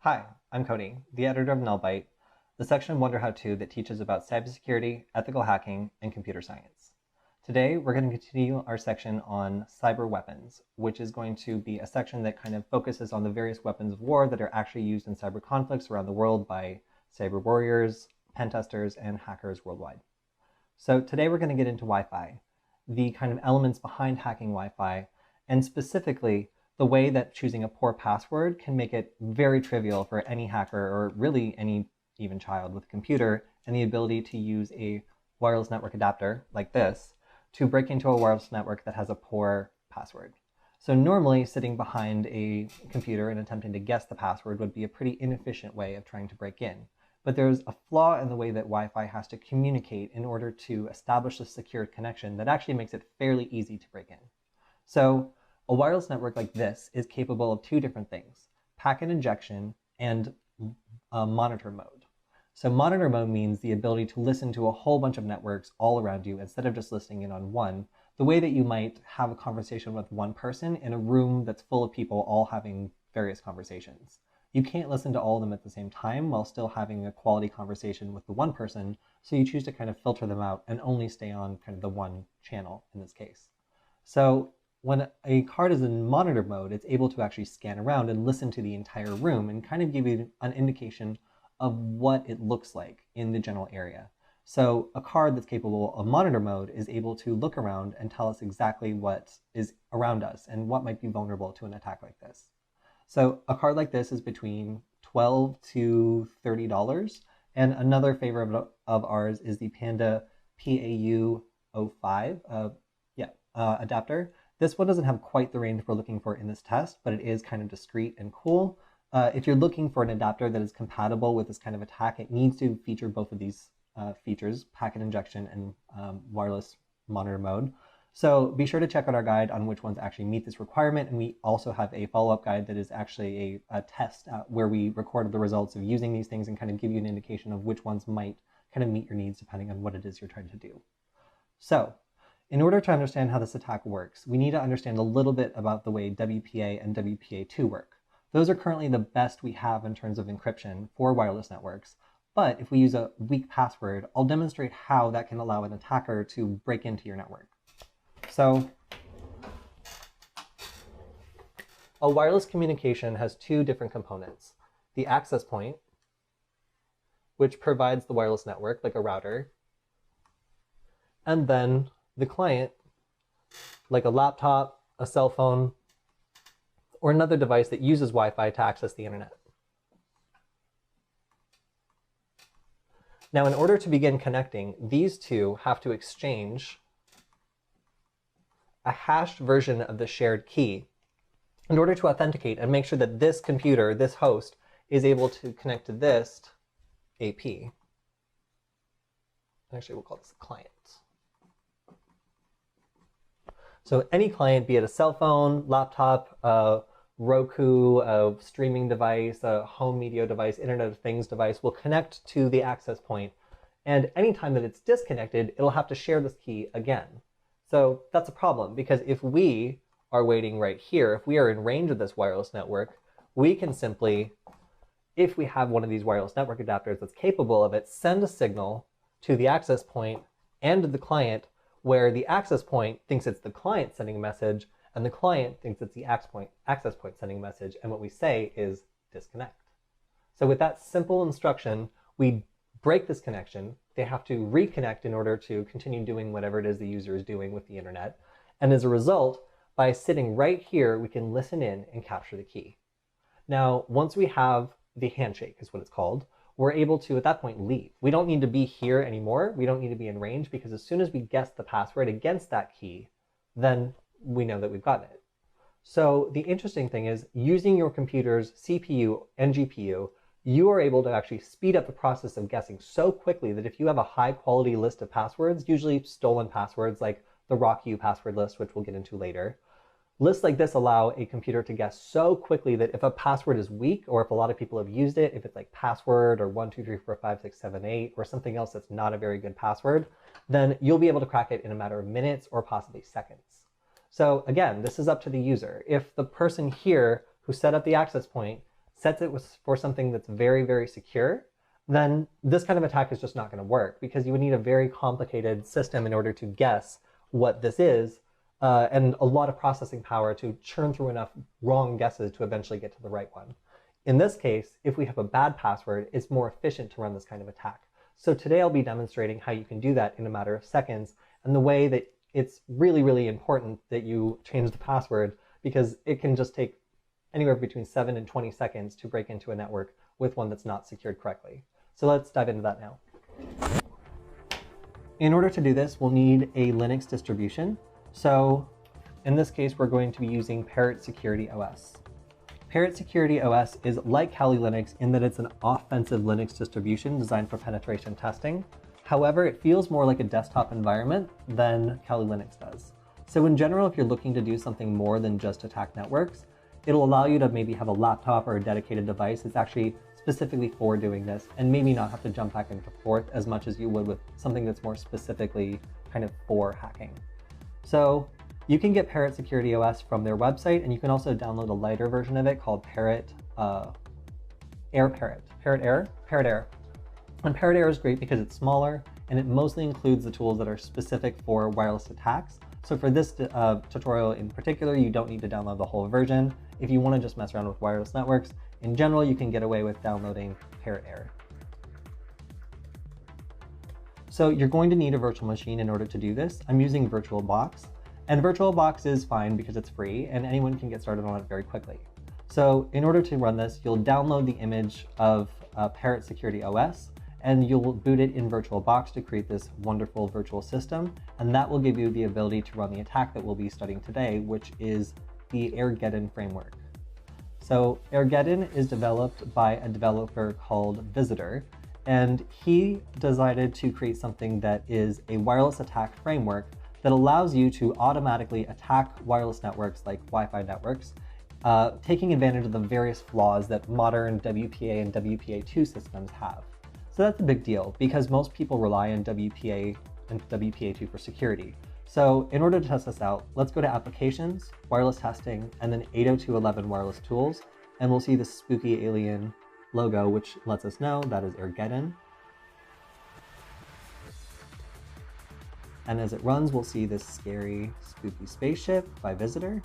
Hi, I'm Cody, the editor of Nullbyte, the section of Wonder How To that teaches about cybersecurity, ethical hacking, and computer science. Today, we're going to continue our section on cyber weapons, which is going to be a section that kind of focuses on the various weapons of war that are actually used in cyber conflicts around the world by cyber warriors, pen testers, and hackers worldwide. So today we're going to get into Wi-Fi, the kind of elements behind hacking Wi-Fi, and specifically the way that choosing a poor password can make it very trivial for any hacker, or really any even child with a computer, and the ability to use a wireless network adapter like this to break into a wireless network that has a poor password. So normally sitting behind a computer and attempting to guess the password would be a pretty inefficient way of trying to break in. But there's a flaw in the way that Wi-Fi has to communicate in order to establish a secure connection that actually makes it fairly easy to break in. So a wireless network like this is capable of two different things: packet injection and monitor mode. So monitor mode means the ability to listen to a whole bunch of networks all around you instead of just listening in on one, the way that you might have a conversation with one person in a room that's full of people all having various conversations. You can't listen to all of them at the same time while still having a quality conversation with the one person, so you choose to kind of filter them out and only stay on kind of the one channel in this case. So when a card is in monitor mode, it's able to actually scan around and listen to the entire room and kind of give you an indication of what it looks like in the general area. So a card that's capable of monitor mode is able to look around and tell us exactly what is around us and what might be vulnerable to an attack like this. So a card like this is between $12 to $30. And another favorite of ours is the Panda PAU05 adapter. This one doesn't have quite the range we're looking for in this test, but it is kind of discreet and cool. If you're looking for an adapter that is compatible with this kind of attack, it needs to feature both of these features: packet injection and wireless monitor mode. So be sure to check out our guide on which ones actually meet this requirement. And we also have a follow-up guide that is actually a test where we recorded the results of using these things and kind of give you an indication of which ones might kind of meet your needs depending on what it is you're trying to do. So in order to understand how this attack works, we need to understand a little bit about the way WPA and WPA2 work. Those are currently the best we have in terms of encryption for wireless networks. But if we use a weak password, I'll demonstrate how that can allow an attacker to break into your network. So a wireless communication has two different components: the access point, which provides the wireless network like a router, and then the client, like a laptop, a cell phone, or another device that uses Wi-Fi to access the internet. Now, in order to begin connecting, these two have to exchange a hashed version of the shared key in order to authenticate and make sure that this computer, this host, is able to connect to this AP. Actually, we'll call this a client. So any client, be it a cell phone, laptop, Roku, a streaming device, a home media device, Internet of Things device, will connect to the access point. And anytime that it's disconnected, it'll have to share this key again. So that's a problem, because if we are waiting right here, if we are in range of this wireless network, we can simply, if we have one of these wireless network adapters that's capable of it, send a signal to the access point and to the client, where the access point thinks it's the client sending a message, and the client thinks it's the access point sending a message, and what we say is disconnect. So with that simple instruction, we break this connection. They have to reconnect in order to continue doing whatever it is the user is doing with the internet. And as a result, by sitting right here, we can listen in and capture the key. Now, once we have the handshake, is what it's called, we're able to, at that point, leave. We don't need to be here anymore. We don't need to be in range, because as soon as we guess the password against that key, then we know that we've gotten it. So the interesting thing is, using your computer's CPU and GPU, you are able to actually speed up the process of guessing so quickly that if you have a high quality list of passwords, usually stolen passwords like the RockU password list, which we'll get into later, lists like this allow a computer to guess so quickly that if a password is weak, or if a lot of people have used it, if it's like password or 1234567 or something else that's not a very good password, then you'll be able to crack it in a matter of minutes or possibly seconds. So again, this is up to the user. If the person here who set up the access point sets it for something that's very, very secure, then this kind of attack is just not going to work, because you would need a very complicated system in order to guess what this is, and a lot of processing power to churn through enough wrong guesses to eventually get to the right one. In this case, if we have a bad password, it's more efficient to run this kind of attack. So today I'll be demonstrating how you can do that in a matter of seconds, and the way that it's really, really important that you change the password, because it can just take anywhere between 7 and 20 seconds to break into a network with one that's not secured correctly. So let's dive into that now. In order to do this, we'll need a Linux distribution. So in this case, we're going to be using Parrot Security OS. Parrot Security OS is like Kali Linux in that it's an offensive Linux distribution designed for penetration testing. However, it feels more like a desktop environment than Kali Linux does. So in general, if you're looking to do something more than just attack networks, it'll allow you to maybe have a laptop or a dedicated device that's actually specifically for doing this, and maybe not have to jump back and forth as much as you would with something that's more specifically kind of for hacking. So you can get Parrot Security OS from their website, and you can also download a lighter version of it called Parrot Air. And Parrot Air is great because it's smaller, and it mostly includes the tools that are specific for wireless attacks. So for this tutorial in particular, you don't need to download the whole version. If you want to just mess around with wireless networks, in general, you can get away with downloading Parrot Air. So you're going to need a virtual machine in order to do this. I'm using VirtualBox, and VirtualBox is fine because it's free and anyone can get started on it very quickly. So in order to run this, you'll download the image of Parrot Security OS, and you'll boot it in VirtualBox to create this wonderful virtual system, and that will give you the ability to run the attack that we'll be studying today, which is the Airgeddon framework. So Airgeddon is developed by a developer called Visitor, and he decided to create something that is a wireless attack framework that allows you to automatically attack wireless networks like Wi-Fi networks, taking advantage of the various flaws that modern WPA and WPA2 systems have. So that's a big deal because most people rely on WPA and WPA2 for security. So in order to test this out, let's go to Applications, Wireless Testing, and then 802.11 Wireless Tools, and we'll see this spooky alien logo, which lets us know that is Airgeddon. And as it runs, we'll see this scary, spooky spaceship by Visitor.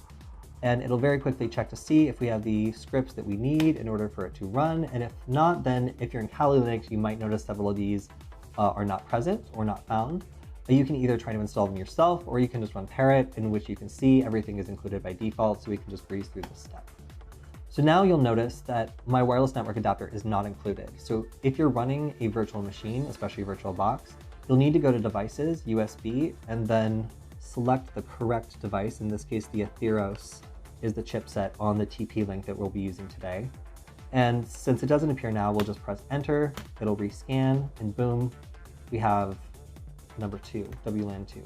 And it'll very quickly check to see if we have the scripts that we need in order for it to run. And if not, then if you're in Kali Linux, you might notice several of these are not present or not found. You can either try to install them yourself, or you can just run Parrot, in which you can see everything is included by default, so we can just breeze through this step. So now you'll notice that my wireless network adapter is not included. So if you're running a virtual machine, especially VirtualBox, you'll need to go to Devices, USB, and then select the correct device. In this case, the Atheros is the chipset on the TP-Link that we'll be using today. And since it doesn't appear now, we'll just press Enter, it'll rescan, and boom, we have number 2, WLAN 2.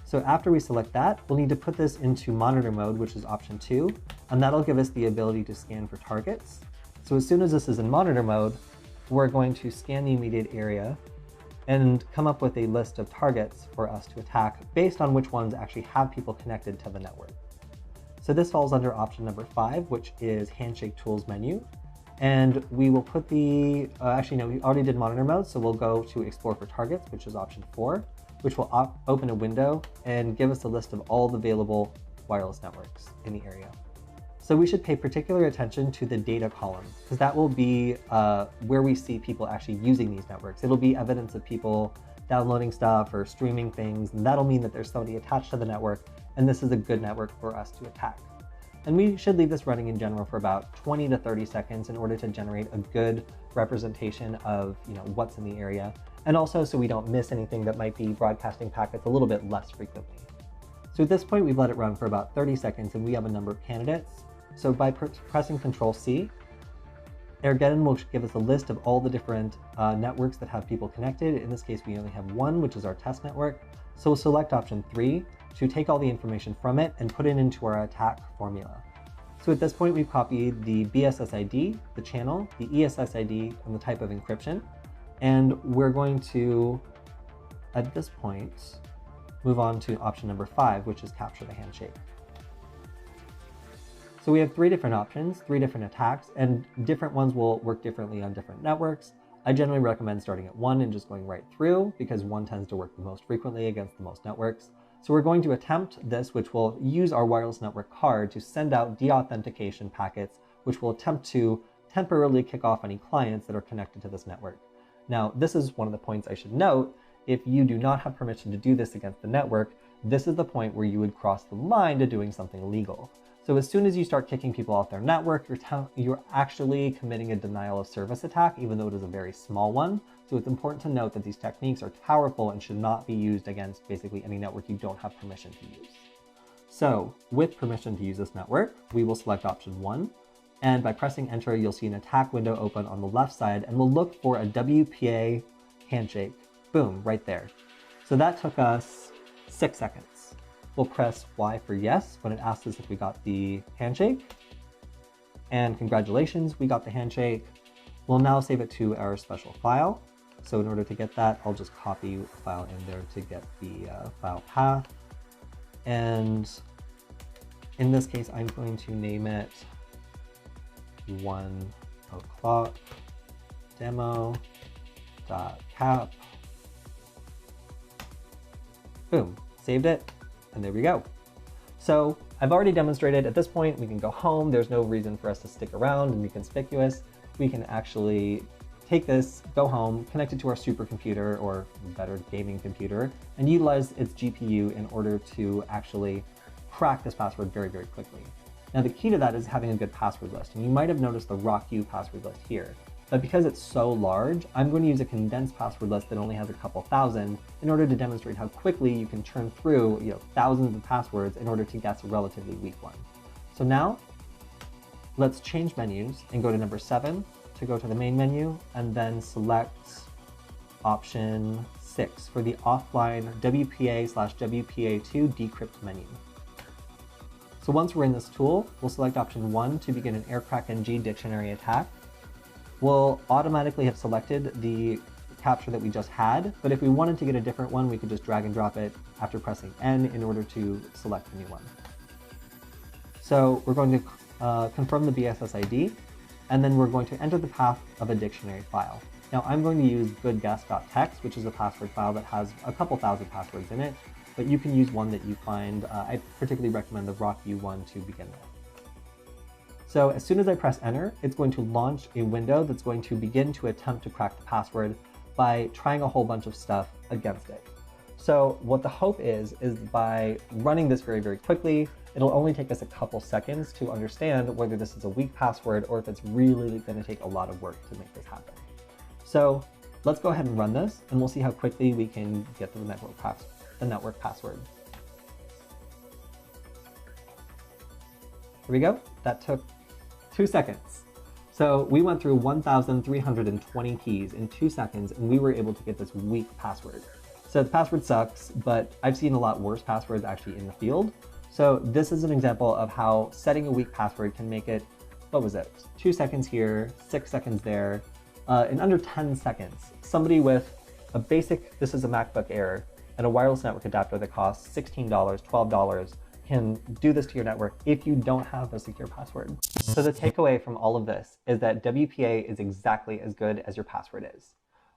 So after we select that, we'll need to put this into monitor mode, which is option 2, and that'll give us the ability to scan for targets. So as soon as this is in monitor mode, we're going to scan the immediate area and come up with a list of targets for us to attack based on which ones actually have people connected to the network. So this falls under option number 5, which is Handshake Tools menu. And we will put the, actually no, we already did monitor mode, so we'll go to Explore for Targets, which is option 4, which will open a window and give us a list of all the available wireless networks in the area. So we should pay particular attention to the data column, because that will be where we see people actually using these networks. It'll be evidence of people downloading stuff or streaming things, and that'll mean that there's somebody attached to the network, and this is a good network for us to attack. And we should leave this running in general for about 20 to 30 seconds in order to generate a good representation of what's in the area, and also so we don't miss anything that might be broadcasting packets a little bit less frequently. So at this point, we've let it run for about 30 seconds, and we have a number of candidates. So by pressing Control-C, Airgeddon will give us a list of all the different networks that have people connected. In this case, we only have one, which is our test network. So we'll select option 3 to take all the information from it and put it into our attack formula. So at this point, we've copied the BSS ID, the channel, the ESS ID, and the type of encryption. And we're going to, at this point, move on to option number 5, which is capture the handshake. So we have three different options, three different attacks, and different ones will work differently on different networks. I generally recommend starting at 1 and just going right through because 1 tends to work the most frequently against the most networks. So we're going to attempt this, which will use our wireless network card to send out deauthentication packets, which will attempt to temporarily kick off any clients that are connected to this network. Now, this is one of the points I should note. If you do not have permission to do this against the network, this is the point where you would cross the line to doing something illegal. So as soon as you start kicking people off their network, you're actually committing a denial of service attack, even though it is a very small one. So it's important to note that these techniques are powerful and should not be used against basically any network you don't have permission to use. So with permission to use this network, we will select option 1. And by pressing enter, you'll see an attack window open on the left side, and we'll look for a WPA handshake. Boom, right there. So that took us 6 seconds. We'll press Y for yes when it asks us if we got the handshake. And congratulations, we got the handshake. We'll now save it to our special file. So in order to get that, I'll just copy a file in there to get the file path. And in this case, I'm going to name it 1 o'clock demo.cap. Boom, saved it. And there we go. So I've already demonstrated at this point, we can go home. There's no reason for us to stick around and be conspicuous. We can actually take this, go home, connect it to our supercomputer or better gaming computer, and utilize its GPU in order to actually crack this password very, very quickly. Now the key to that is having a good password list. And you might have noticed the RockU password list here. But because it's so large, I'm going to use a condensed password list that only has a couple thousand in order to demonstrate how quickly you can churn through thousands of passwords in order to guess a relatively weak one. So now, let's change menus and go to number 7 to go to the main menu, and then select option 6 for the offline WPA/WPA2 decrypt menu. So once we're in this tool, we'll select option 1 to begin an AirCrackNG dictionary attack. We'll automatically have selected the captcha that we just had, but if we wanted to get a different one, we could just drag and drop it after pressing N in order to select the new one. So we're going to confirm the BSS ID, and then we're going to enter the path of a dictionary file. Now I'm going to use goodguess.txt, which is a password file that has a couple thousand passwords in it, but you can use one that you find. I particularly recommend the RockU one to begin with. So as soon as I press enter, it's going to launch a window that's going to begin to attempt to crack the password by trying a whole bunch of stuff against it. So what the hope is by running this very, very quickly, it'll only take us a couple seconds to understand whether this is a weak password or if it's really going to take a lot of work to make this happen. So let's go ahead and run this, and we'll see how quickly we can get to the network password. Here we go. That took 2 seconds. So we went through 1,320 keys in 2 seconds, and we were able to get this weak password. So the password sucks, but I've seen a lot worse passwords actually in the field. So this is an example of how setting a weak password can make it, 2 seconds here, 6 seconds there, in under 10 seconds. Somebody with a basic, this is a MacBook Air, and a wireless network adapter that costs $16, $12, can do this to your network if you don't have a secure password. So the takeaway from all of this is that WPA is exactly as good as your password is.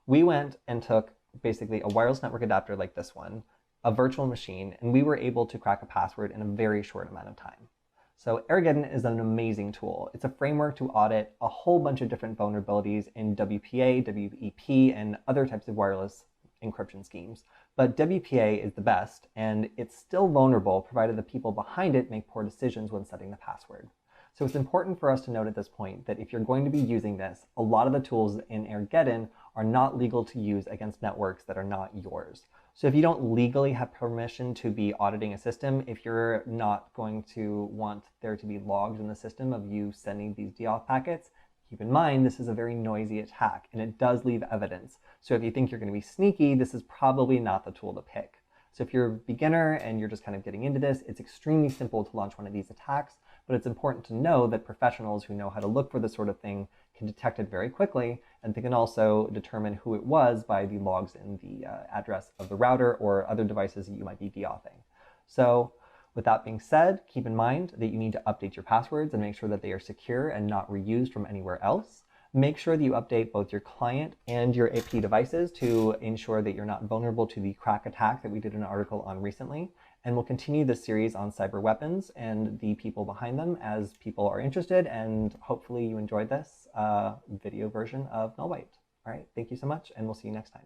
We went and took basically a wireless network adapter like this one, a virtual machine, and we were able to crack a password in a very short amount of time. So Airgeddon is an amazing tool. It's a framework to audit a whole bunch of different vulnerabilities in WPA, WEP, and other types of wireless encryption schemes. But WPA is the best, and it's still vulnerable provided the people behind it make poor decisions when setting the password. So it's important for us to note at this point that if you're going to be using this, a lot of the tools in Airgeddon are not legal to use against networks that are not yours. So if you don't legally have permission to be auditing a system, if you're not going to want there to be logs in the system of you sending these deauth packets, keep in mind this is a very noisy attack and it does leave evidence. So if you think you're going to be sneaky, this is probably not the tool to pick. So if you're a beginner and you're just kind of getting into this, it's extremely simple to launch one of these attacks, but it's important to know that professionals who know how to look for this sort of thing can detect it very quickly, and they can also determine who it was by the logs in the address of the router or other devices that you might be deauthing. So With that being said, keep in mind that you need to update your passwords and make sure that they are secure and not reused from anywhere else. Make sure that you update both your client and your AP devices to ensure that you're not vulnerable to the crack attack that we did an article on recently. And we'll continue this series on cyber weapons and the people behind them as people are interested, and hopefully you enjoyed this video version of Null Byte. All right, thank you so much, and we'll see you next time.